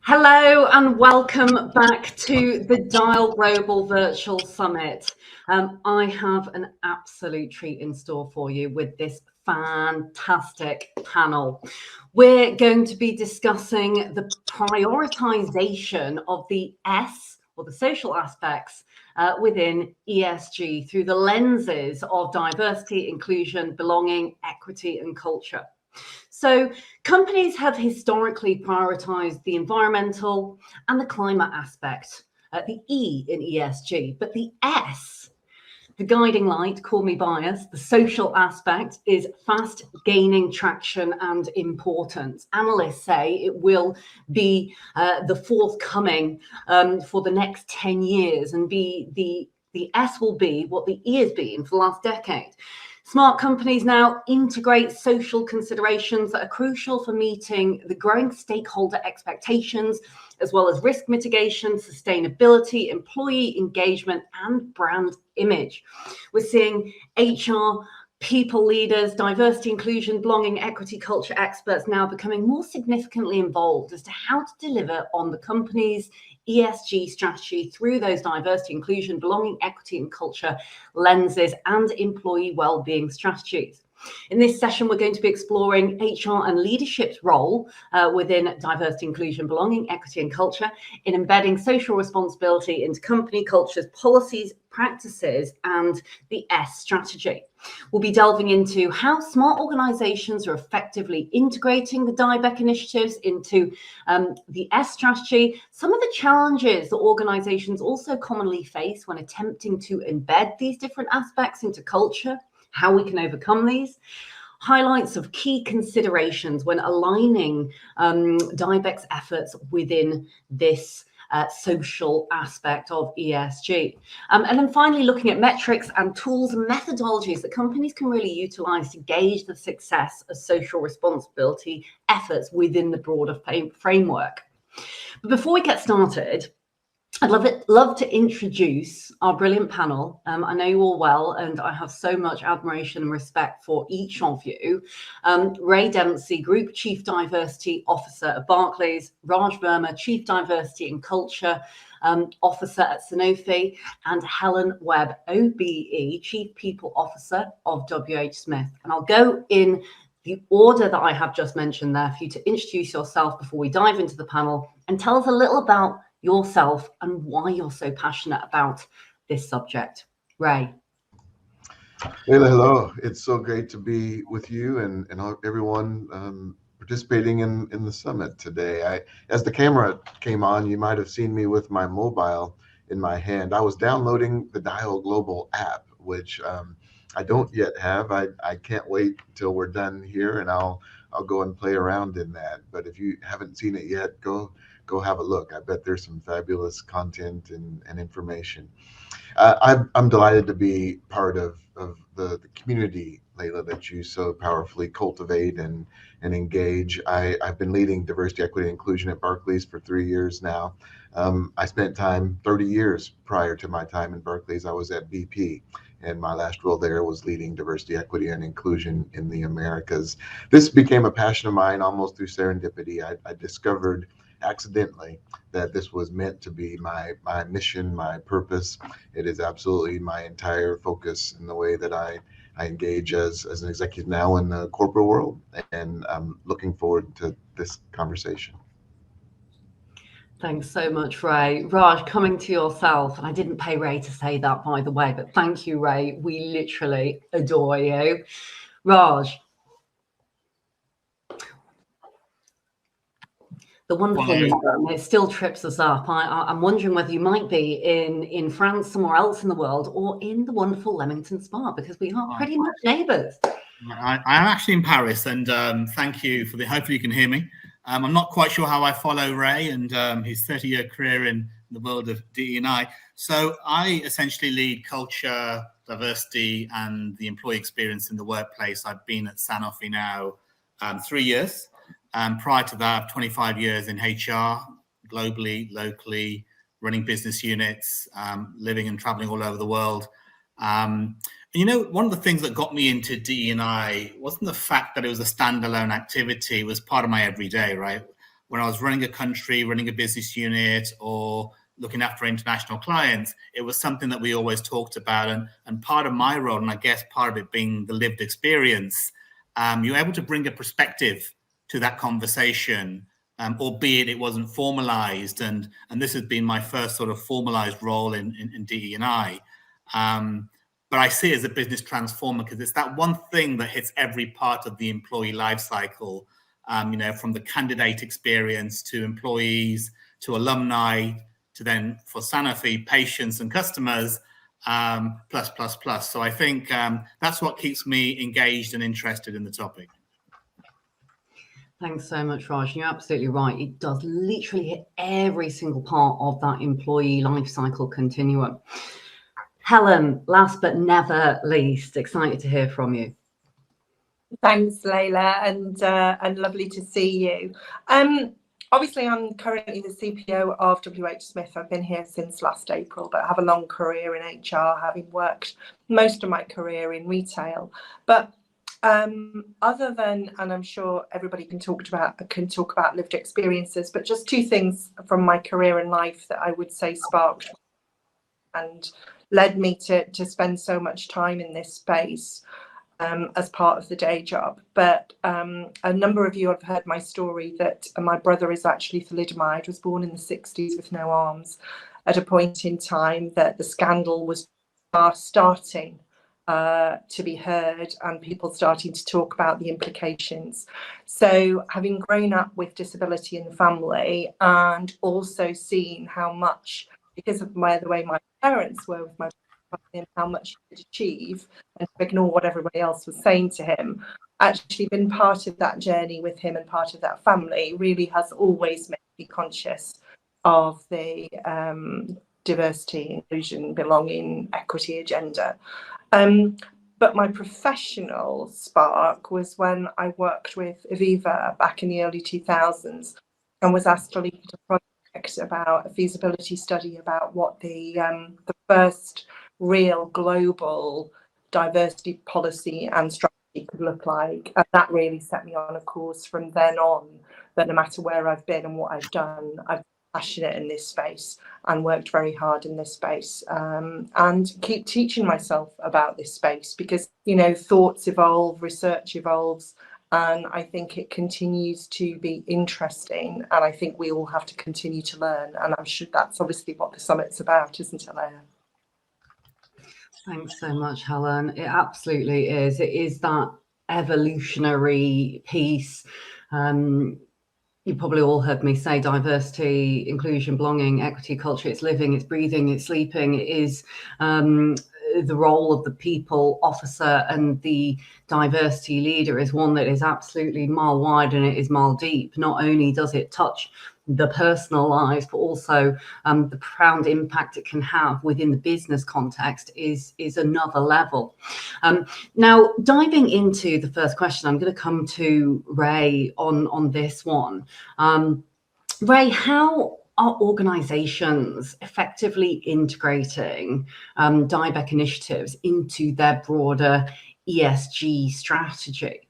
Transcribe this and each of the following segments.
Hello and welcome back to the Dial Global Virtual Summit. I have an absolute treat in store for you with this fantastic panel. We're going to be discussing the prioritization of the S, or the social aspects, within ESG through the lenses of diversity, inclusion, belonging, equity, and culture. So companies have historically prioritized the environmental and the climate aspect, the E in ESG, but the S, the guiding light, call me biased, the social aspect is fast gaining traction and importance. Analysts say it will be the forthcoming for the next 10 years and the S will be what the E has been for the last decade. Smart companies now integrate social considerations that are crucial for meeting the growing stakeholder expectations, as well as risk mitigation, sustainability, employee engagement, and brand image. We're seeing HR, people leaders, diversity, inclusion, belonging, equity, culture experts now becoming more significantly involved as to how to deliver on the company's ESG strategy through those diversity, inclusion, belonging, equity, and culture lenses and employee well-being strategies. In this session, we're going to be exploring HR and leadership's role within diversity, inclusion, belonging, equity, and culture in embedding social responsibility into company cultures, policies, practices, and the S strategy. We'll be delving into how smart organizations are effectively integrating the DIBEC initiatives into the S strategy, some of the challenges that organizations also commonly face when attempting to embed these different aspects into culture, how we can overcome these, highlights of key considerations when aligning DIBEC's efforts within this social aspect of ESG. And then finally, looking at metrics and tools and methodologies that companies can really utilize to gauge the success of social responsibility efforts within the broader framework. But before we get started, I'd love to introduce our brilliant panel. I know you all well, and I have so much admiration and respect for each of you. Ray Dempsey, Group Chief Diversity Officer at Barclays, Raj Verma, Chief Diversity and Culture Officer at Sanofi, and Helen Webb, OBE, Chief People Officer of WH Smith. And I'll go in the order that I have just mentioned there for you to introduce yourself before we dive into the panel and tell us a little about yourself and why you're so passionate about this subject. Ray. Hello. It's so great to be with you and everyone participating in the summit today. As the camera came on, you might have seen me with my mobile in my hand. I was downloading the Dial Global app, which I don't yet have. I can't wait till we're done here, and I'll go and play around in that. But if you haven't seen it yet, go have a look. I bet there's some fabulous content and information. I'm delighted to be part of the community, Layla, that you so powerfully cultivate and engage. I've been leading diversity, equity, and inclusion at Barclays for 3 years now. I spent 30 years prior to my time in Barclays. I was at BP, and my last role there was leading diversity, equity, and inclusion in the Americas. This became a passion of mine almost through serendipity. I discovered accidentally that this was meant to be my mission, my purpose. It is absolutely my entire focus in the way that I engage as an executive now in the corporate world, and I'm looking forward to this conversation. Thanks so much, Ray. Raj, coming to yourself, and I didn't pay Ray to say that, by the way, but thank you, Ray. We literally adore you. Raj. The wonderful Melbourne, it still trips us up. I'm wondering whether you might be in France, somewhere else in the world, or in the wonderful Leamington Spa, because we are pretty much neighbours. I am actually in Paris, and thank you for hopefully you can hear me. I'm not quite sure how I follow Ray and his 30-year career in the world of DE&I. So I essentially lead culture, diversity, and the employee experience in the workplace. I've been at Sanofi now 3 years. Prior to that, 25 years in HR, globally, locally, running business units, living and traveling all over the world. And one of the things that got me into DE&I wasn't the fact that it was a standalone activity. It was part of my everyday, right? when I was running a country, running a business unit, or looking after international clients, it was something that we always talked about. And part of my role, and I guess part of it being the lived experience, you're able to bring a perspective to that conversation, albeit it wasn't formalized. And this has been my first sort of formalized role in DE&I. But I see it as a business transformer because it's that one thing that hits every part of the employee life cycle, from the candidate experience to employees, to alumni, to then for Sanofi, patients and customers, plus. So I think that's what keeps me engaged and interested in the topic. Thanks so much, Raj. You're absolutely right. It does literally hit every single part of that employee life cycle continuum. Helen, last but never least, excited to hear from you. Thanks, Layla, and lovely to see you. Obviously, I'm currently the CPO of WH Smith. I've been here since last April, but I have a long career in HR, having worked most of my career in retail. But other than, and I'm sure everybody can talk about lived experiences, but just two things from my career and life that I would say sparked and led me to spend so much time in this space. As part of the day job. But a number of you have heard my story that my brother is actually thalidomide, was born in the 60s with no arms, at a point in time that the scandal was starting to be heard and people starting to talk about the implications. So having grown up with disability in the family and also seeing how much, because of the way my parents were with my and how much he could achieve and to ignore what everybody else was saying to him, actually been part of that journey with him and part of that family really has always made me conscious of the diversity, inclusion, belonging, equity agenda. But my professional spark was when I worked with Aviva back in the early 2000s and was asked to lead a project about a feasibility study about what the first real global diversity policy and strategy could look like. And that really set me on a course from then on, that no matter where I've been and what I've done, I've been passionate in this space and worked very hard in this space, and keep teaching myself about this space because, thoughts evolve, research evolves, and I think it continues to be interesting. And I think we all have to continue to learn. And I'm sure that's obviously what the summit's about, isn't it, Leah? Thanks so much, Helen. It absolutely is. It is that evolutionary piece. You probably all heard me say diversity, inclusion, belonging, equity, culture. It's living, it's breathing, it's sleeping. It is the role of the people officer, and the diversity leader is one that is absolutely mile wide and it is mile deep. Not only does it touch the personal lives, but also the profound impact it can have within the business context is another level. Now, diving into the first question, I'm going to come to Ray on this one. Ray, how are organizations effectively integrating DIBEC initiatives into their broader ESG strategy?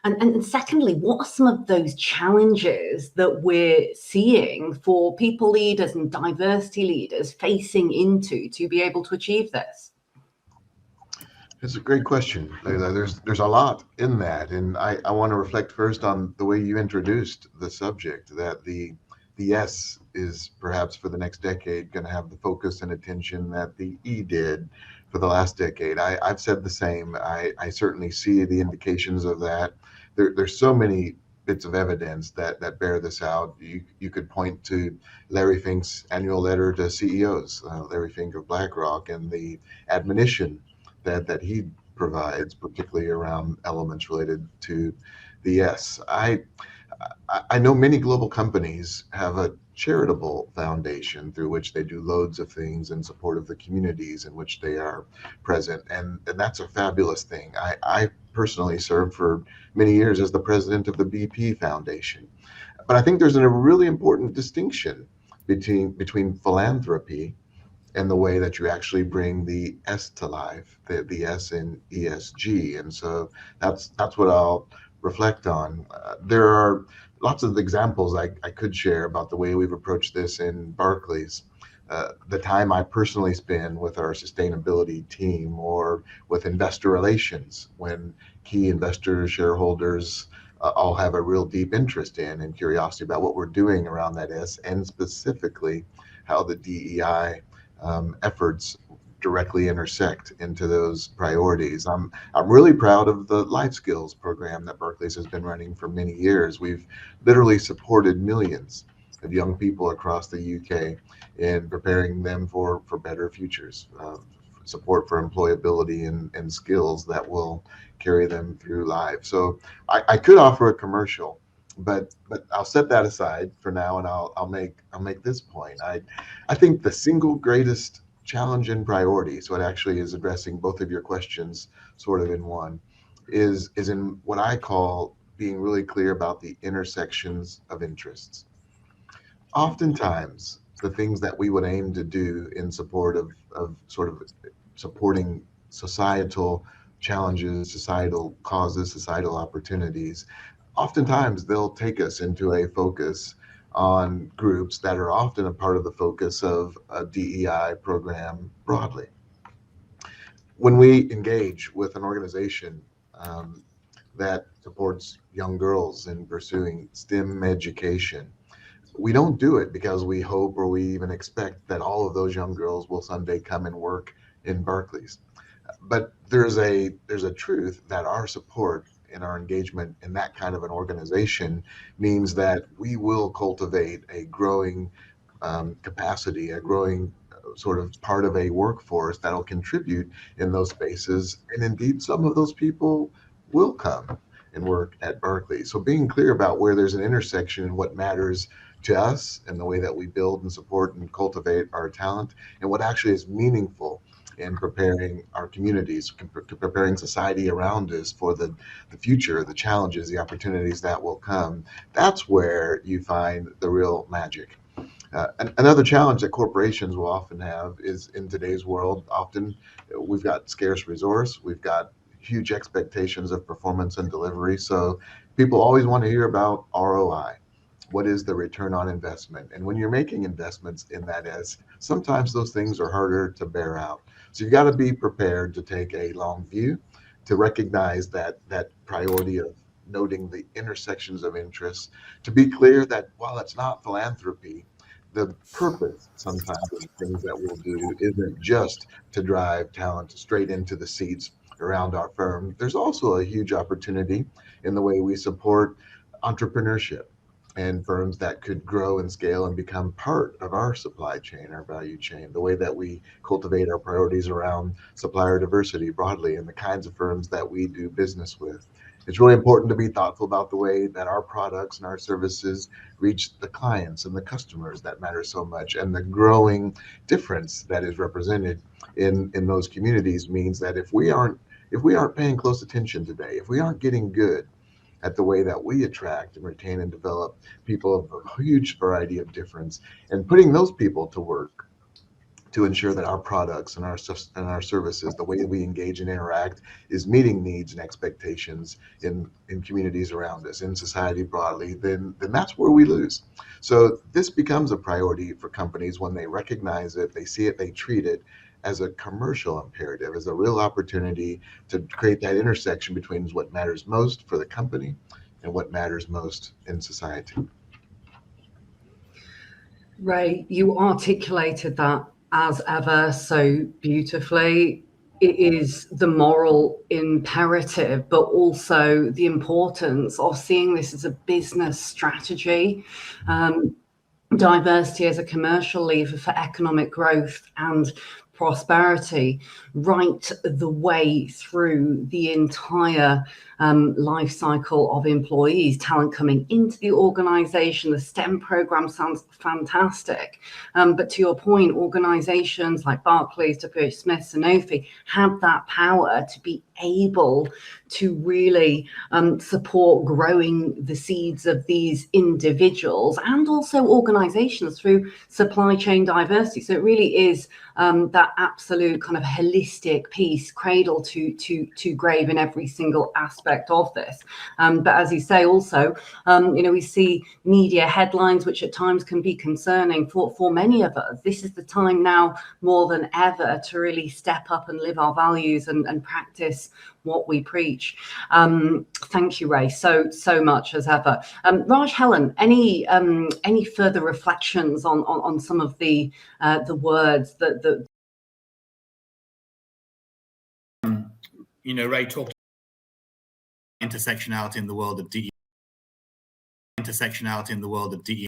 And secondly, what are some of those challenges that we're seeing for people leaders and diversity leaders facing into to be able to achieve this? It's a great question, Layla. There's a lot in that. And I want to reflect first on the way you introduced the subject, that the S is perhaps for the next decade going to have the focus and attention that the E did for the last decade. I've said the same. I certainly see the indications of that. There's so many bits of evidence that bear this out. You could point to Larry Fink's annual letter to CEOs, Larry Fink of BlackRock, and the admonition that he provides, particularly around elements related to the S. I know many global companies have a charitable foundation through which they do loads of things in support of the communities in which they are present, and that's a fabulous thing. I personally served for many years as the president of the BP Foundation, but I think there's a really important distinction between philanthropy and the way that you actually bring the S to life, the S in ESG, and so that's what I'll reflect on. There are lots of examples I could share about the way we've approached this in Barclays. The time I personally spend with our sustainability team or with investor relations when key investors, shareholders all have a real deep interest in and curiosity about what we're doing around that S, and specifically how the DEI efforts directly intersect into those priorities. I'm really proud of the life skills program that Barclays has been running for many years. We've literally supported millions of young people across the UK in preparing them for better futures, support for employability and skills that will carry them through life. So I could offer a commercial, but I'll set that aside for now, and I'll make this point. I think the single greatest challenge and priority, so it actually is addressing both of your questions sort of in one, is in what I call being really clear about the intersections of interests. Oftentimes, the things that we would aim to do in support of sort of supporting societal challenges, societal causes, societal opportunities, oftentimes they'll take us into a focus on groups that are often a part of the focus of a DEI program broadly. When we engage with an organization that supports young girls in pursuing STEM education, we don't do it because we hope or we even expect that all of those young girls will someday come and work in Barclays. But there's a truth that our support and our engagement in that kind of an organization means that we will cultivate a growing capacity, a growing sort of part of a workforce that'll contribute in those spaces. And indeed, some of those people will come and work at Barclays. So being clear about where there's an intersection and what matters to us and the way that we build and support and cultivate our talent, and what actually is meaningful in preparing our communities, preparing society around us for the future, the challenges, the opportunities that will come. That's where you find the real magic. Another challenge that corporations will often have is, in today's world, often we've got scarce resource, we've got huge expectations of performance and delivery. So people always want to hear about ROI. What is the return on investment? And when you're making investments in that S, sometimes those things are harder to bear out. So you've got to be prepared to take a long view, to recognize that priority of noting the intersections of interest, to be clear that while it's not philanthropy, the purpose sometimes of the things that we'll do isn't just to drive talent straight into the seats around our firm. There's also a huge opportunity in the way we support entrepreneurship and firms that could grow and scale and become part of our supply chain, our value chain, the way that we cultivate our priorities around supplier diversity broadly and the kinds of firms that we do business with. It's really important to be thoughtful about the way that our products and our services reach the clients and the customers that matter so much. And the growing difference that is represented in those communities means that if we aren't paying close attention today, if we aren't getting good at the way that we attract and retain and develop people of a huge variety of difference, and putting those people to work to ensure that our products and our services, the way that we engage and interact, is meeting needs and expectations in communities around us, in society broadly, then that's where we lose. So this becomes a priority for companies when they recognize it, they see it, they treat it as a commercial imperative, as a real opportunity to create that intersection between what matters most for the company and what matters most in society. Ray, you articulated that as ever so beautifully. It is the moral imperative, but also the importance of seeing this as a business strategy. Diversity as a commercial lever for economic growth and prosperity, right the way through the entire life cycle of employees, talent coming into the organization. The STEM program sounds fantastic. But to your point, organizations like Barclays, WH Smith, Sanofi have that power to be able to really support growing the seeds of these individuals and also organizations through supply chain diversity. So it really is that absolute kind of holistic piece, cradle to grave in every single aspect of this. But as you say, also, we see media headlines which at times can be concerning for many of us. This is the time now more than ever to really step up and live our values and practice what we preach. Thank you, Ray, so much as ever. Raj, Helen, any further reflections on some of the words that Ray talked about intersectionality in the world of DE,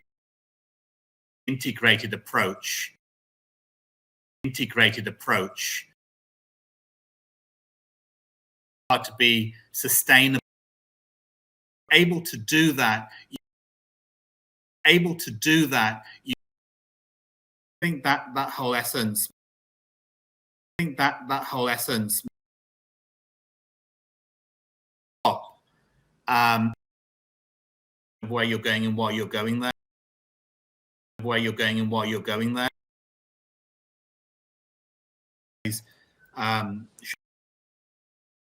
integrated approach, to be sustainable, able to do that. I think that whole essence. Where you're going and why you're going there.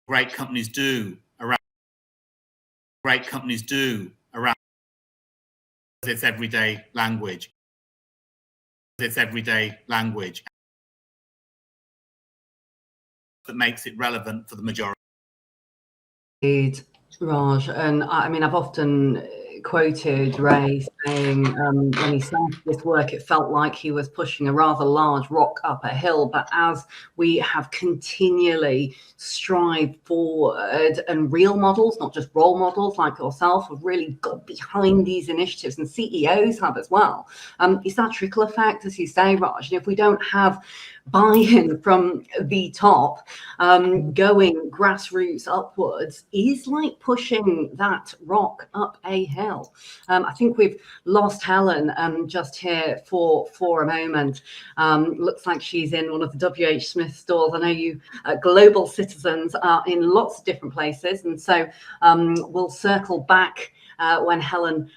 Great companies do around its everyday language. That makes it relevant for the majority. Indeed, Raj, and I mean, I've often quoted Ray saying when he started this work, it felt like he was pushing a rather large rock up a hill. But as we have continually strived forward, and real models, not just role models like yourself, have really got behind these initiatives, and CEOs have as well. It's that trickle effect, as you say, Raj. And if we don't have buy-in from the top, going grassroots upwards is like pushing that rock up a hill. I think we've lost Helen just here for a moment. Looks like she's in one of the WH Smith stores. I know you global citizens are in lots of different places, and so we'll circle back when Helen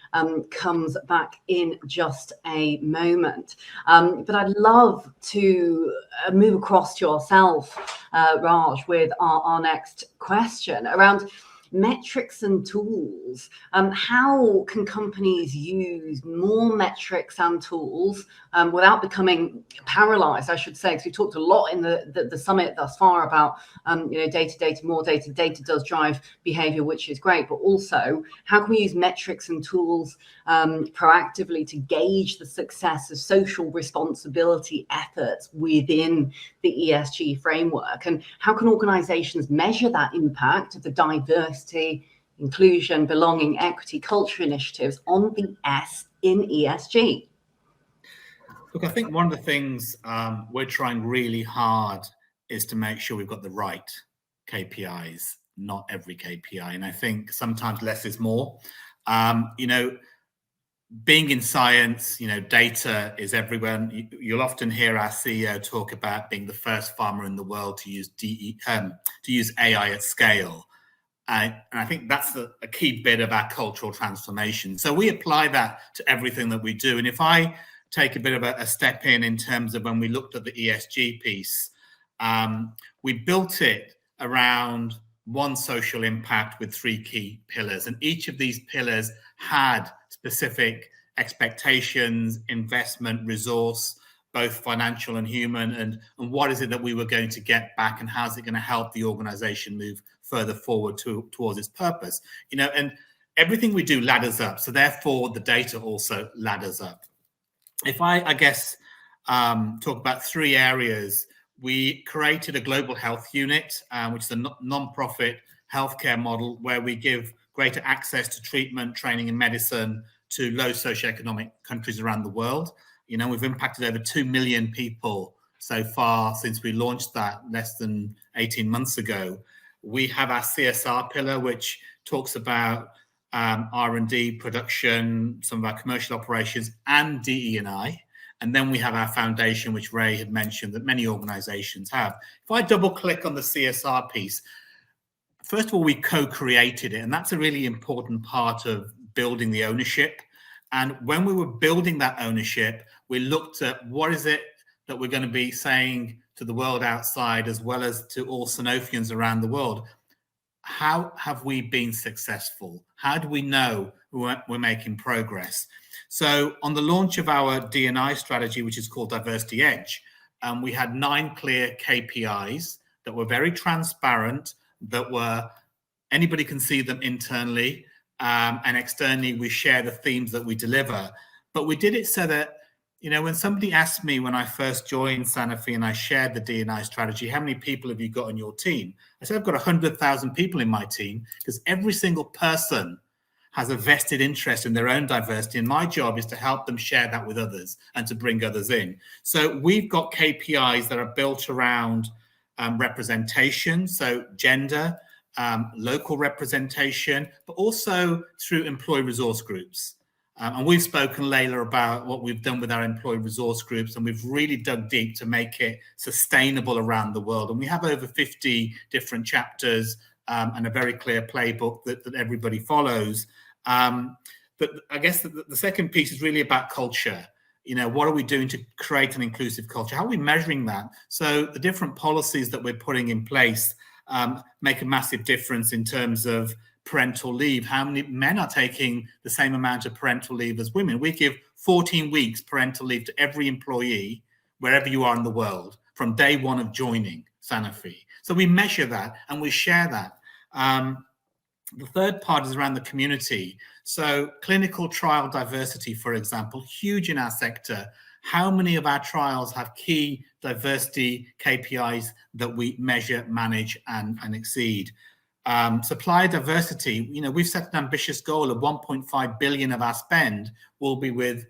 comes back in just a moment. But I'd love to move across to yourself, Raj, with our next question around metrics and tools. How can companies use more metrics and tools without becoming paralyzed, I should say, because we talked a lot in the summit thus far about data, more data. Data does drive behavior, which is great, but also how can we use metrics and tools proactively to gauge the success of social responsibility efforts within the ESG framework, and how can organizations measure that impact of the diversity, inclusion, belonging, equity, culture initiatives on the S in ESG? Look, I think one of the things we're trying really hard is to make sure we've got the right KPIs, not every KPI. And I think sometimes less is more. Being in science, data is everywhere. You'll often hear our CEO talk about being the first pharma in the world to use AI at scale. And I think that's a key bit of our cultural transformation. So we apply that to everything that we do. And if I take a bit of a step in terms of when we looked at the ESG piece, we built it around one social impact with 3 key pillars. And each of these pillars had specific expectations, investment, resource, both financial and human, and what is it that we were going to get back, and how's it going to help the organization move further forward towards its purpose. And everything we do ladders up. So therefore, the data also ladders up. If I guess, talk about 3 areas, we created a global health unit, which is a non-profit healthcare model where we give greater access to treatment, training, and medicine to low socioeconomic countries around the world. We've impacted over 2 million people so far since we launched that less than 18 months ago. We have our CSR pillar, which talks about R&D, production, some of our commercial operations, and DE&I. And then we have our foundation, which Ray had mentioned that many organizations have. If I double click on the CSR piece, first of all, we co-created it, and that's a really important part of building the ownership. And when we were building that ownership, we looked at what is it that we're going to be saying to the world outside, as well as to all Sanofians around the world. How have we been successful? How do we know we're making progress? So on the launch of our D&I strategy, which is called Diversity Edge, we had 9 clear KPIs that were very transparent, that were, anybody can see them internally, and externally we share the themes that we deliver. But we did it so that, you know, when somebody asked me when I first joined Sanofi and I shared the D&I strategy, how many people have you got on your team? I said, I've got 100,000 people in my team, because every single person has a vested interest in their own diversity. And my job is to help them share that with others and to bring others in. So we've got KPIs that are built around representation, so gender, local representation, but also through employee resource groups. And we've spoken, Layla, about what we've done with our employee resource groups, and we've really dug deep to make it sustainable around the world. And we have over 50 different chapters and a very clear playbook that everybody follows. But I guess the second piece is really about culture. You know, what are we doing to create an inclusive culture? How are we measuring that? So the different policies that we're putting in place make a massive difference in terms of parental leave. How many men are taking the same amount of parental leave as women? We give 14 weeks parental leave to every employee, wherever you are in the world, from day one of joining Sanofi. So we measure that and we share that. The third part is around the community. So clinical trial diversity, for example, huge in our sector. How many of our trials have key diversity KPIs that we measure, manage, and exceed? Supplier diversity, you know, we've set an ambitious goal of 1.5 billion of our spend will be with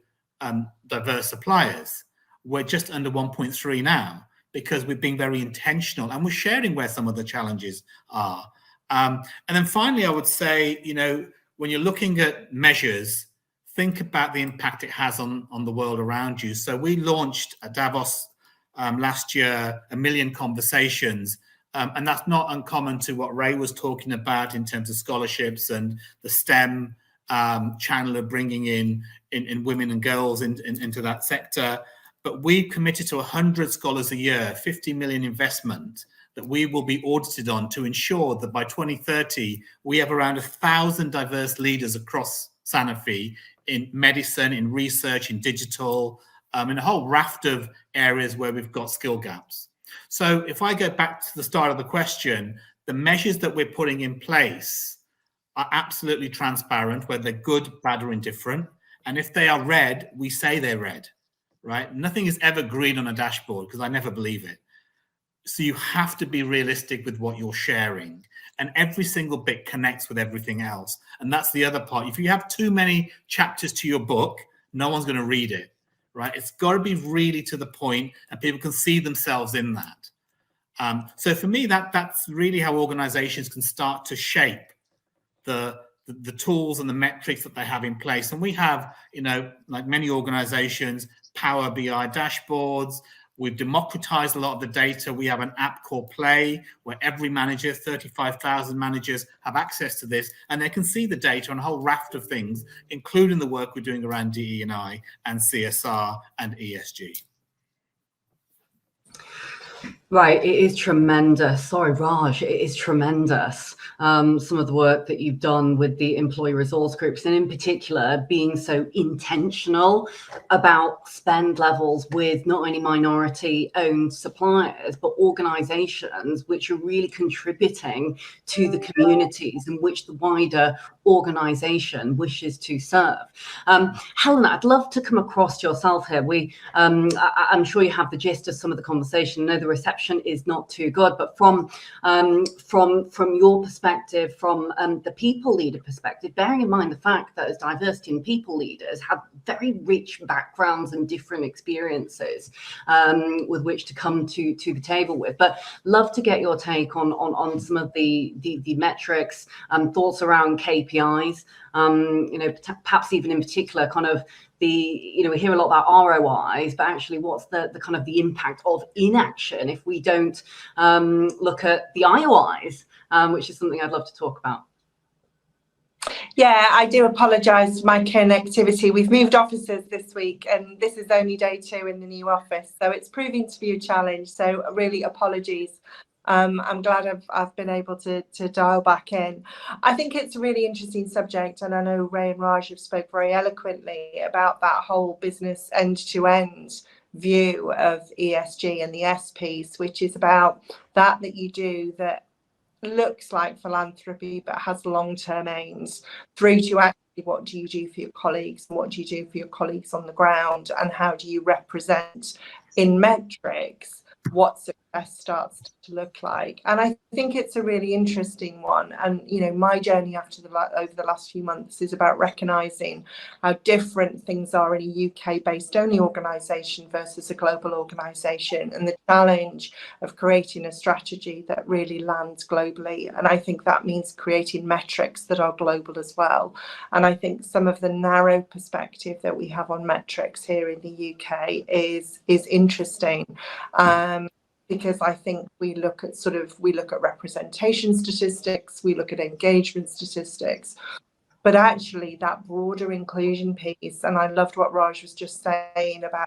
diverse suppliers. We're just under 1.3 now, because we've been very intentional and we're sharing where some of the challenges are. And then finally, I would say, you know, when you're looking at measures, think about the impact it has on the world around you. So we launched at Davos last year, 1 million conversations. And that's not uncommon to what Ray was talking about in terms of scholarships and the STEM channel of bringing in women and girls into that sector. But we've committed to 100 scholars a year, 50 million investment that we will be audited on to ensure that by 2030, we have around 1,000 diverse leaders across Sanofi in medicine, in research, in digital, in a whole raft of areas where we've got skill gaps. So if I go back to the start of the question, the measures that we're putting in place are absolutely transparent, whether they're good, bad, or indifferent. And if they are red, we say they're red, right? Nothing is ever green on a dashboard, because I never believe it. So you have to be realistic with what you're sharing. And every single bit connects with everything else. And that's the other part. If you have too many chapters to your book, no one's going to read it. Right? It's got to be really to the point, and people can see themselves in that. So for me, that's really how organizations can start to shape the tools and the metrics that they have in place. And we have, you know, like many organizations, Power BI dashboards. We've democratized a lot of the data. We have an app called Play, where every manager, 35,000 managers, have access to this, and they can see the data on a whole raft of things, including the work we're doing around DE&I and CSR and ESG. Right, it is tremendous. Sorry, Raj, it is tremendous. Some of the work that you've done with the employee resource groups, and in particular, being so intentional about spend levels with not only minority-owned suppliers, but organisations which are really contributing to the communities in which the wider organisation wishes to serve. Helena, I'd love to come across to yourself here. I'm sure you have the gist of some of the conversation. I know the reception is not too good, but from your perspective, from the people leader perspective, bearing in mind the fact that as diversity and people leaders have very rich backgrounds and different experiences with which to come to the table with, but love to get your take on some of the metrics, thoughts around KPIs, KPIs, perhaps even in particular kind of we hear a lot about ROIs, but actually what's the kind of the impact of inaction if we don't look at the IOIs, which is something I'd love to talk about. Yeah, I do apologise for my connectivity. We've moved offices this week and this is only day 2 in the new office, so it's proving to be a challenge, so really apologies. I'm glad I've been able to dial back in. I think it's a really interesting subject, and I know Ray and Raj have spoke very eloquently about that whole business end-to-end view of ESG and the S piece, which is about that you do that looks like philanthropy but has long-term aims, through to actually what do you do for your colleagues, and what do you do for your colleagues on the ground, and how do you represent in metrics what success starts to look like. And I think it's a really interesting one, and my journey over the last few months is about recognizing how different things are in a UK based only organization versus a global organization, and the challenge of creating a strategy that really lands globally. And I think that means creating metrics that are global as well. And I think some of the narrow perspective that we have on metrics here in the UK is interesting. Because I think we look at representation statistics, we look at engagement statistics, but actually that broader inclusion piece, and I loved what Raj was just saying about,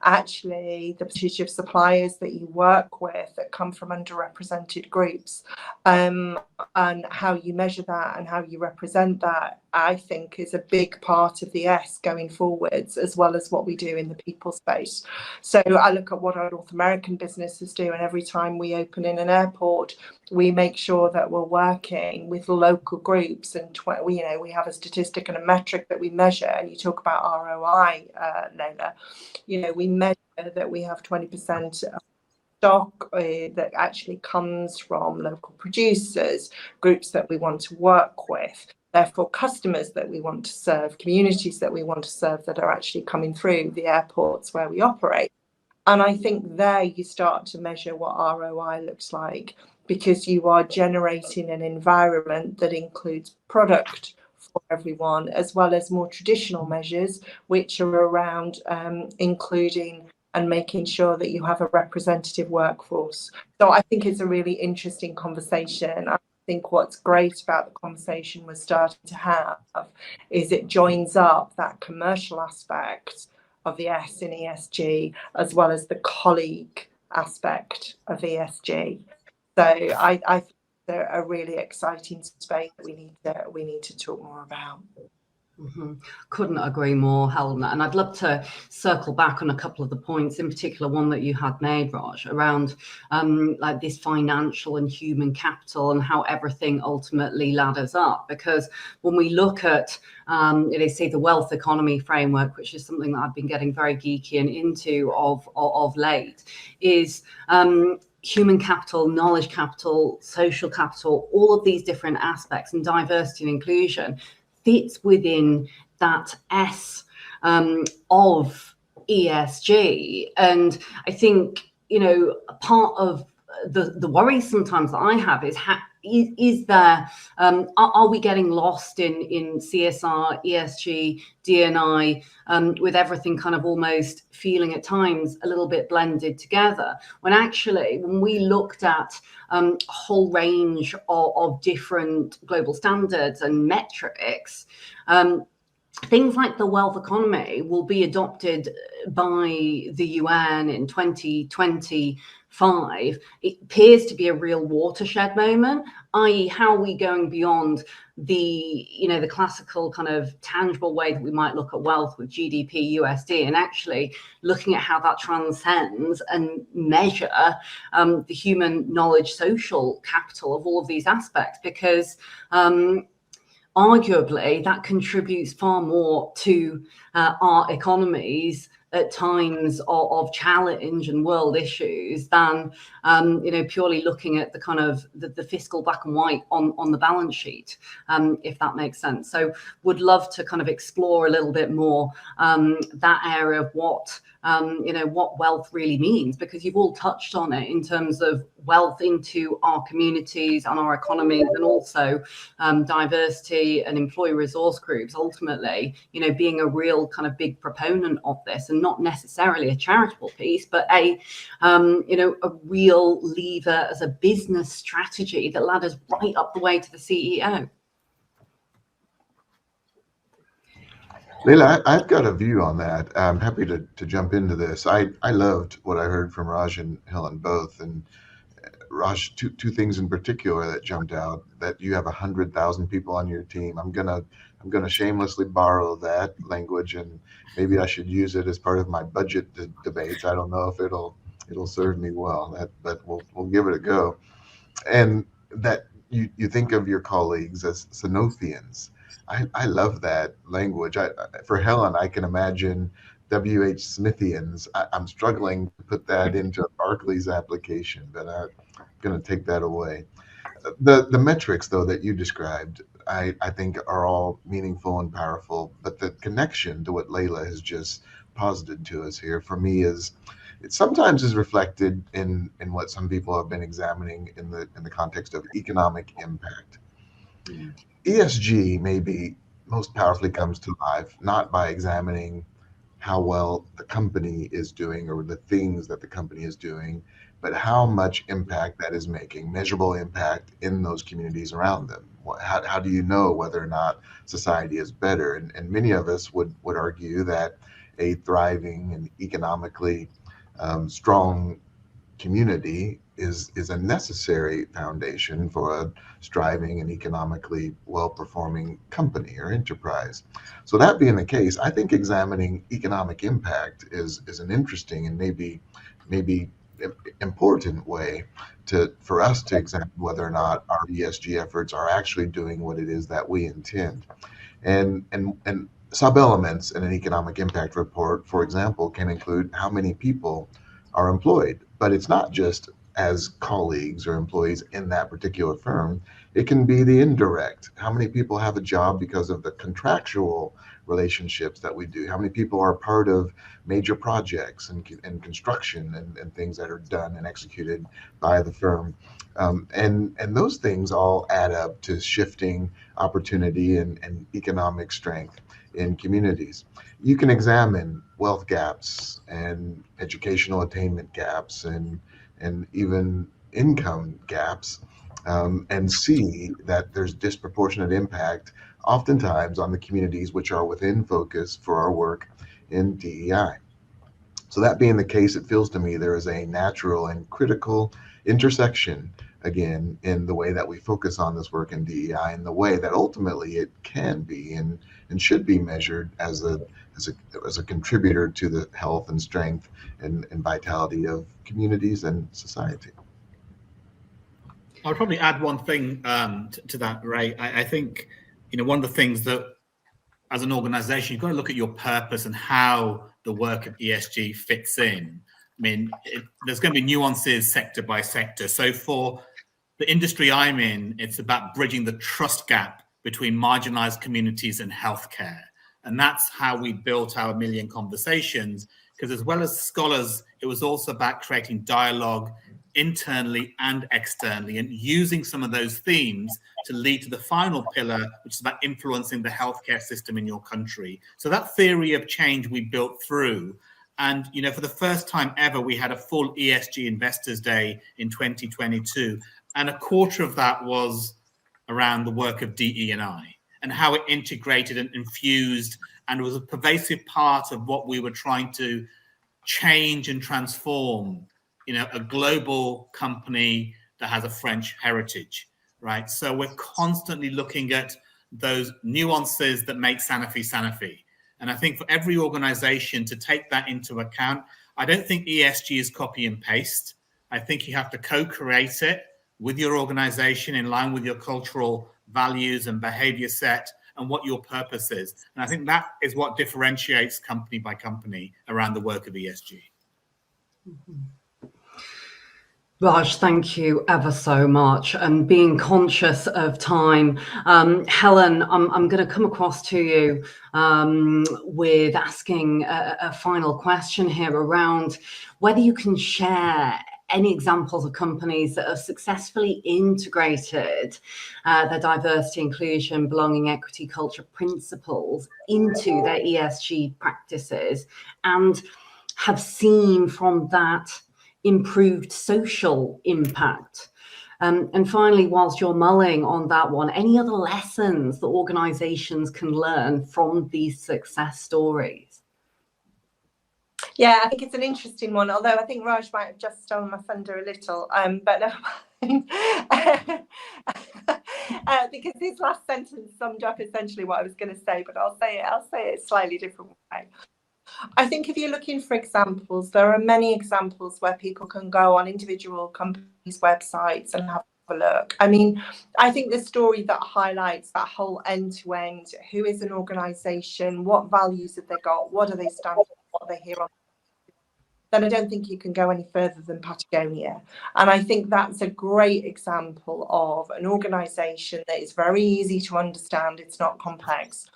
actually the percentage of suppliers that you work with that come from underrepresented groups, and how you measure that and how you represent that, I think is a big part of the S going forwards, as well as what we do in the people space. So I look at what our North American businesses do, and every time we open in an airport, we make sure that we're working with local groups, and we have a statistic and a metric that we measure. And you talk about ROI, Leila. We measure that we have 20% of stock that actually comes from local producers, groups that we want to work with, therefore customers that we want to serve, communities that we want to serve that are actually coming through the airports where we operate. And I think there you start to measure what ROI looks like, because you are generating an environment that includes product for everyone, as well as more traditional measures, which are around including and making sure that you have a representative workforce. So I think it's a really interesting conversation. I think what's great about the conversation we're starting to have is it joins up that commercial aspect of the S in ESG, as well as the colleague aspect of ESG. So I think they're a really exciting space that we need to talk more about. Mm-hmm. Couldn't agree more, Helen. And I'd love to circle back on a couple of the points, in particular one that you had made, Raj, around like this financial and human capital and how everything ultimately ladders up. Because when we look at say the wealth economy framework, which is something that I've been getting very geeky and into of late, is human capital, knowledge capital, social capital, all of these different aspects, and diversity and inclusion fits within that S of ESG. And I think, part of the worry sometimes that I have is there, are we getting lost in CSR, ESG, D&I, with everything kind of almost feeling at times a little bit blended together, when actually, when we looked at a whole range of different global standards and metrics, things like the wealth economy will be adopted by the UN in 2025. It appears to be a real watershed moment, i.e. how are we going beyond the classical kind of tangible way that we might look at wealth with GDP, USD, and actually looking at how that transcends and measure the human knowledge, social capital of all of these aspects, because arguably that contributes far more to our economies at times of challenge and world issues than purely looking at the kind of the fiscal black and white on the balance sheet, if that makes sense. So would love to kind of explore a little bit more that area of what wealth really means, because you've all touched on it in terms of wealth into our communities and our economies, and also diversity and employee resource groups, ultimately, being a real kind of big proponent of this, and not necessarily a charitable piece, but a real lever as a business strategy that ladders right up the way to the CEO. Leila, I've got a view on that. I'm happy to jump into this. I loved what I heard from Raj and Helen both. And Raj, two things in particular that jumped out: that you have 100,000 people on your team. I'm gonna shamelessly borrow that language, and maybe I should use it as part of my budget debates. I don't know if it'll serve me well, but we'll give it a go. And that you think of your colleagues as Sanofians. I love that language. For Helen, I can imagine W.H. Smithians. I'm struggling to put that into a Barclays application, but I'm going to take that away. The metrics, though, that you described, I think are all meaningful and powerful, but the connection to what Leila has just posited to us here, for me, it sometimes is reflected in what some people have been examining in the context of economic impact. Mm. ESG maybe most powerfully comes to life not by examining how well the company is doing or the things that the company is doing, but how much impact that is making, measurable impact in those communities around them. How do you know whether or not society is better? And many of us would argue that a thriving and economically strong community is a necessary foundation for a striving and economically well-performing company or enterprise. So that being the case, I think examining economic impact is an interesting and maybe important way for us to examine whether or not our ESG efforts are actually doing what it is that we intend. And sub-elements in an economic impact report, for example, can include how many people are employed, but it's not just as colleagues or employees in that particular firm. It can be the indirect. How many people have a job because of the contractual relationships that we do? How many people are part of major projects and construction and things that are done and executed by the firm? And those things all add up to shifting opportunity and economic strength in communities. You can examine wealth gaps and educational attainment gaps and even income gaps, and see that there's disproportionate impact oftentimes on the communities which are within focus for our work in DEI. So that being the case, it feels to me there is a natural and critical intersection, again, in the way that we focus on this work in DEI and the way that ultimately it can be and should be measured as a contributor to the health and strength and vitality of communities and society. I'll probably add one thing to that, Ray. I think, one of the things that as an organization, you've got to look at your purpose and how the work of ESG fits in. I mean, there's going to be nuances sector by sector. So for the industry I'm in, it's about bridging the trust gap between marginalized communities and healthcare. And that's how we built our Million Conversations, because as well as scholars, it was also about creating dialogue internally and externally and using some of those themes to lead to the final pillar, which is about influencing the healthcare system in your country. So that theory of change we built through. And, for the first time ever, we had a full ESG Investors Day in 2022. And a quarter of that was around the work of DE&I and how it integrated and infused and was a pervasive part of what we were trying to change and transform, a global company that has a French heritage, right? So we're constantly looking at those nuances that make Sanofi Sanofi. And I think for every organization to take that into account, I don't think ESG is copy and paste. I think you have to co-create it with your organization in line with your cultural values and behavior set. and what your purpose is. And I think that is what differentiates company by company around the work of ESG. Raj, thank you ever so much. And being conscious of time, Helen, I'm going to come across to you with asking a final question here around whether you can share any examples of companies that have successfully integrated their diversity, inclusion, belonging, equity, culture principles into their ESG practices and have seen from that improved social impact. And finally, whilst you're mulling on that one, any other lessons that organisations can learn from these success stories? Yeah, I think it's an interesting one, although I think Raj might have just stolen my thunder a little, but never mind. Because his last sentence summed up essentially what I was going to say, but I'll say it a slightly different way. I think if you're looking for examples, there are many examples where people can go on individual companies' websites and have a look. I mean, I think the story that highlights that whole end-to-end, who is an organisation, what values have they got, what do they stand for, what they hear on, then I don't think you can go any further than Patagonia. And I think that's a great example of an organisation that is very easy to understand. It's not complex.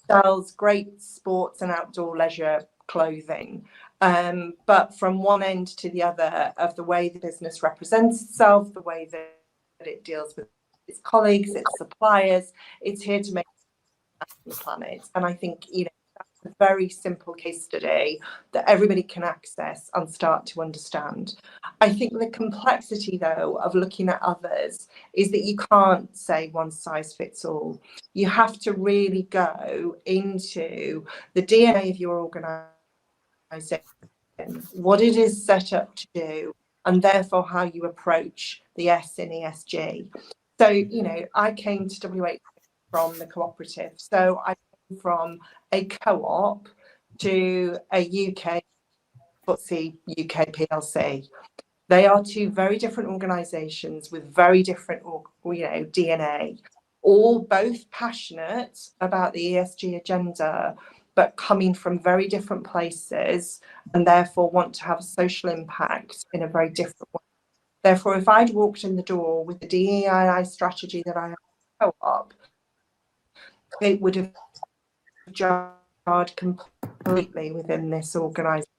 Sells great sports and outdoor leisure clothing, but from one end to the other of the way the business represents itself, the way that it deals with its colleagues, its suppliers, it's here to make the planet. And I think, you know, that's a very simple case study that everybody can access and start to understand. I think the complexity, though, of looking at others is that you can't say one size fits all. You have to really go into the DNA of your organisation, what it is set up to do, and therefore how you approach the S in ESG. So, you know, I came to WH from the cooperative. So I came from a co-op to a UK FTSE UK PLC. They are two very different organisations with very different, DNA, all both passionate about the ESG agenda, but coming from very different places and therefore want to have a social impact in a very different way. Therefore, if I'd walked in the door with the DEI strategy that I have co-op, it would have jarred completely within this organisation.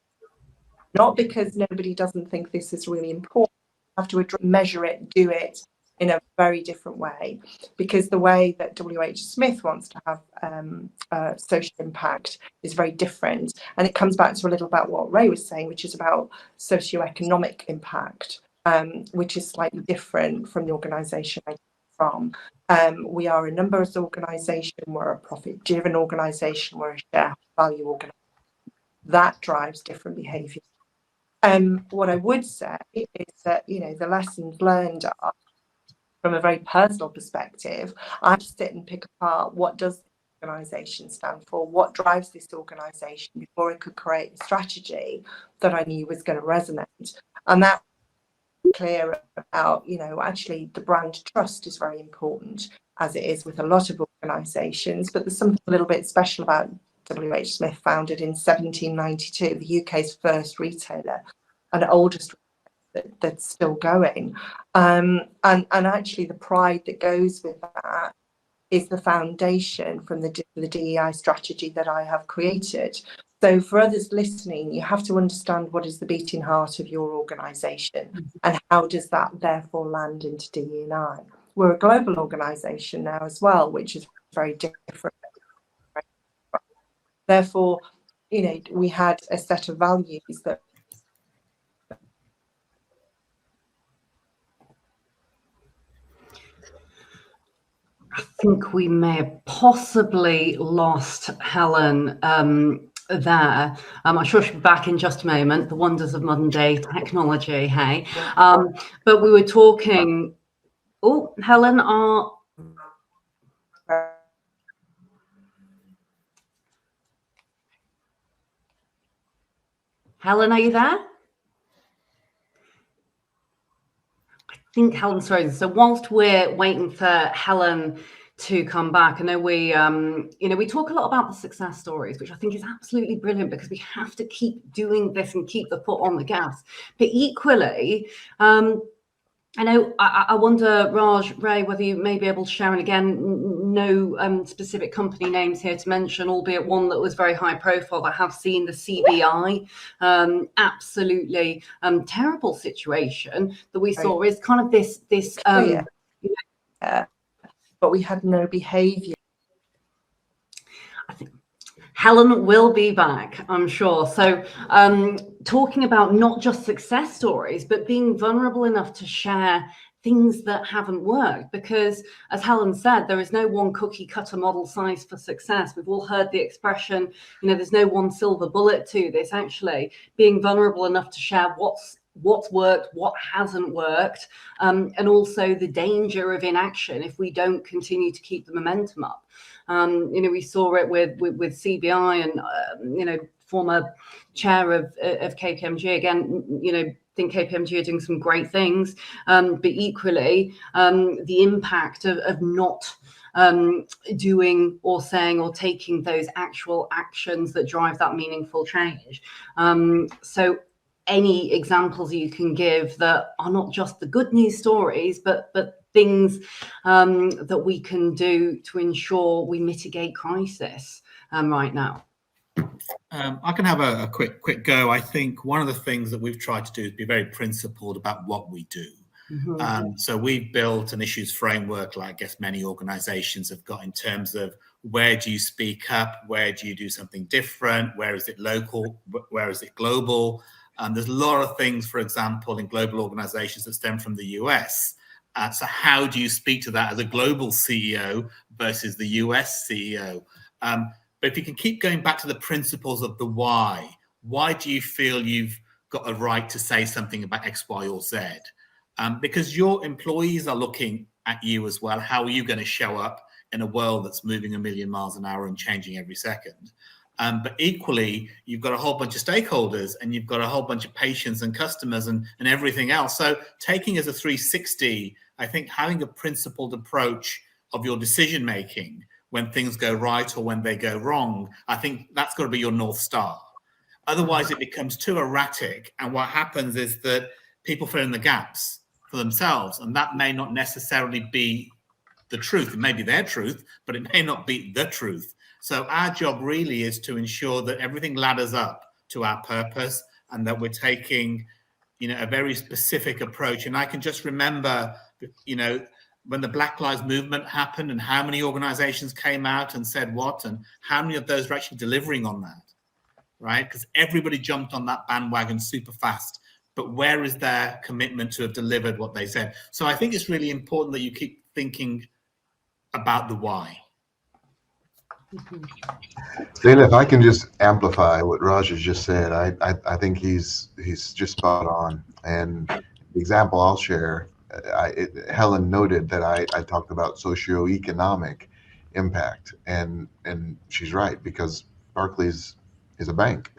Not because nobody doesn't think this is really important. You have to measure it, do it in a very different way, because the way that WH Smith wants to have social impact is very different. And it comes back to a little about what Ray was saying, which is about socioeconomic impact, which is slightly different from the organisation I came from. We are a numbers organisation, we're a profit-driven organisation, we're a share value organisation. That drives different behaviour. What I would say is that, you know, the lessons learned are, from a very personal perspective, I have to sit and pick apart what does the organisation stand for, what drives this organisation before I could create a strategy that I knew was going to resonate. And that clear about, you know, actually the brand trust is very important, as it is with a lot of organisations, but there's something a little bit special about WH Smith, founded in 1792, the UK's first retailer and oldest that's still going. And actually the pride that goes with that is the foundation from the DEI strategy that I have created. So for others listening, you have to understand what is the beating heart of your organisation and how does that therefore land into DE&I. We're a global organisation now as well, which is very different. Therefore, you know, we had a set of values that I think we may have possibly lost Helen there. I'm sure she'll be back in just a moment. The wonders of modern day technology, hey. But we were talking. Oh, Helen, Helen, are you there? I think Helen's frozen. So whilst we're waiting for Helen to come back. I know we, we talk a lot about the success stories, which I think is absolutely brilliant, because we have to keep doing this and keep the foot on the gas. But equally, I know, I wonder, Raj, Ray, whether you may be able to share, and again, no specific company names here to mention, albeit one that was very high profile, that have seen the CBI absolutely terrible situation that we saw is kind of this but we had no behaviour. I think Helen will be back, I'm sure. So talking about not just success stories, but being vulnerable enough to share things that haven't worked, because as Helen said, there is no one cookie cutter model size for success. We've all heard the expression, there's no one silver bullet to this. Actually, being vulnerable enough to share what's worked, what hasn't worked, and also the danger of inaction if we don't continue to keep the momentum up. We saw it with CBI and former chair of KPMG. Again, think KPMG are doing some great things, but equally the impact of not doing or saying or taking those actual actions that drive that meaningful change. So any examples you can give that are not just the good news stories, but things that we can do to ensure we mitigate crisis right now? I can have a quick go. I think one of the things that we've tried to do is be very principled about what we do. So we've built an issues framework, like I guess many organizations have got, in terms of where do you speak up, where do you do something different, where is it local, where is it global. There's a lot of things, for example, in global organizations that stem from the US. So how do you speak to that as a global CEO versus the US CEO? But if you can keep going back to the principles of the why do you feel you've got a right to say something about X, Y, or Z? Because your employees are looking at you as well. How are you going to show up in a world that's moving a million miles an hour and changing every second? But equally, you've got a whole bunch of stakeholders, and you've got a whole bunch of patients and customers and everything else. So taking as a 360, I think having a principled approach of your decision making when things go right or when they go wrong, I think that's got to be your North Star. Otherwise, it becomes too erratic. And what happens is that people fill in the gaps for themselves, and that may not necessarily be the truth. It may be their truth, but it may not be the truth. So our job really is to ensure that everything ladders up to our purpose, and that we're taking, a very specific approach. And I can just remember, when the Black Lives Movement happened, and how many organizations came out and said what, and how many of those are actually delivering on that, right? Because everybody jumped on that bandwagon super fast. But where is their commitment to have delivered what they said? So I think it's really important that you keep thinking about the why. Leila, if I can just amplify what Raj has just said, I think he's just spot on. And the example I'll share, Helen noted that I talked about socioeconomic impact, and she's right, because Barclays is a bank.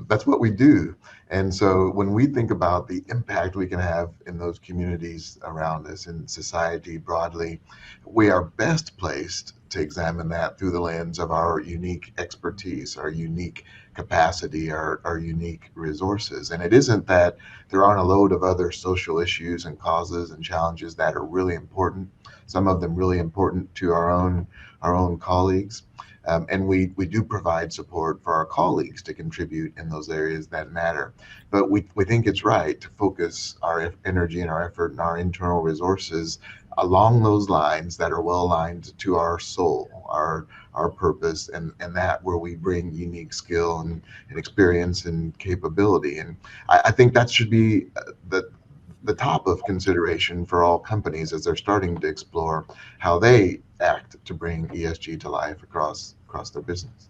That's what we do. And so when we think about the impact we can have in those communities around us, in society broadly, we are best placed to examine that through the lens of our unique expertise, our unique capacity, our unique resources. And it isn't that there aren't a load of other social issues and causes and challenges that are really important, some of them really important to our own colleagues. And we do provide support for our colleagues to contribute in those areas that matter. But we think it's right to focus our energy and our effort and our internal resources along those lines that are well aligned to our soul, our purpose, and that where we bring unique skill and experience and capability. And I think that should be the top of consideration for all companies as they're starting to explore how they act to bring ESG to life across their business.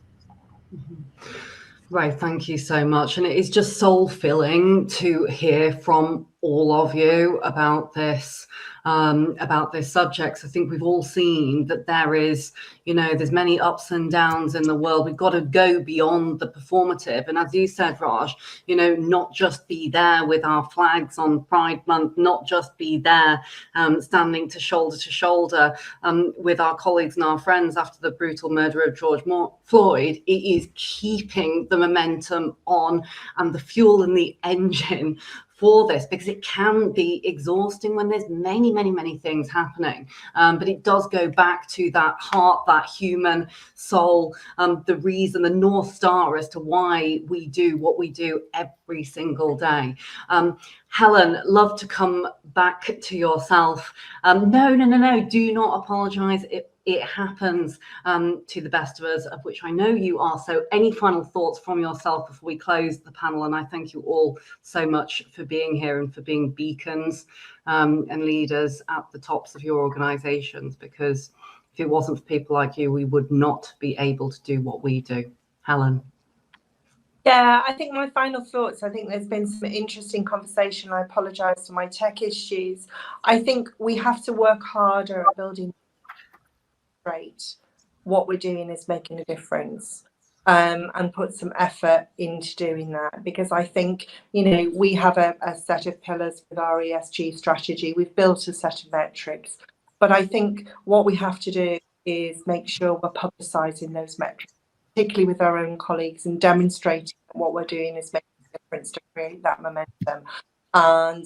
Right, thank you so much. And it is just soul filling to hear from all of you about this subject. I think we've all seen that there is, there's many ups and downs in the world. We've got to go beyond the performative. And as you said, Raj, not just be there with our flags on Pride Month, not just be there standing to shoulder with our colleagues and our friends after the brutal murder of George Floyd. It is keeping the momentum on and the fuel in the engine for this, because it can be exhausting when there's many things happening. But it does go back to that heart, that human soul, the reason, the North Star as to why we do what we do every single day. Helen, love to come back to yourself. No, do not apologize. It happens to the best of us, of which I know you are. So any final thoughts from yourself before we close the panel? And I thank you all so much for being here and for being beacons and leaders at the tops of your organizations, because if it wasn't for people like you, we would not be able to do what we do. Helen. Yeah, I think my final thoughts, I think there's been some interesting conversation. I apologize for my tech issues. I think we have to work harder at building great. What we're doing is making a difference, and put some effort into doing that, because I think, we have a set of pillars with our ESG strategy. We've built a set of metrics, but I think what we have to do is make sure we're publicising those metrics, particularly with our own colleagues, and demonstrating that what we're doing is making a difference to create that momentum. And,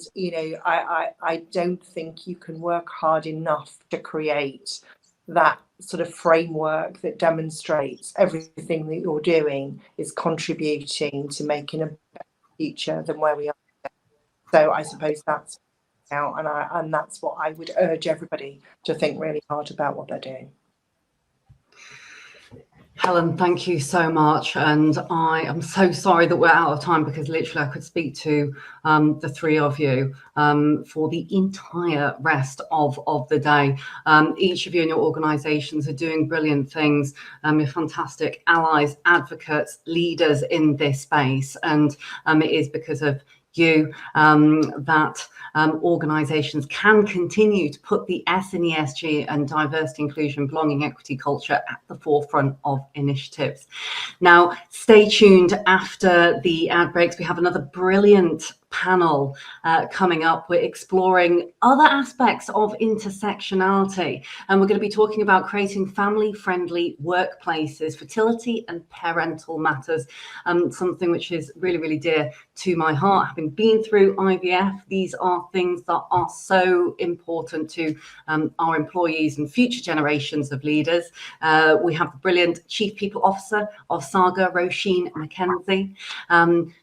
I don't think you can work hard enough to create that sort of framework that demonstrates everything that you're doing is contributing to making a better future than where we are. So I suppose that's out, and that's what I would urge everybody to think really hard about what they're doing. Helen, thank you so much. And I am so sorry that we're out of time, because literally I could speak to the three of you for the entire rest of the day. Each of you in your organisations are doing brilliant things. You're fantastic allies, advocates, leaders in this space. And it is because of you that organisations can continue to put the S in ESG and diversity, inclusion, belonging, equity, culture at the forefront of initiatives. Now, stay tuned after the ad breaks. We have another brilliant panel coming up. We're exploring other aspects of intersectionality, and we're going to be talking about creating family-friendly workplaces, fertility and parental matters, something which is really dear to my heart. Having been through IVF, these are things that are so important to our employees and future generations of leaders. We have the brilliant Chief People Officer of Saga, Roisin McKenzie,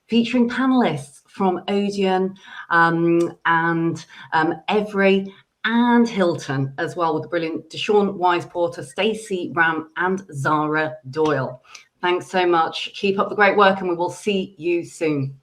featuring panelists from Odeon and Every and Hilton as well, with the brilliant Deshaun Wise-Porter, Stacey Ram and Zara Doyle. Thanks so much. Keep up the great work, and we will see you soon.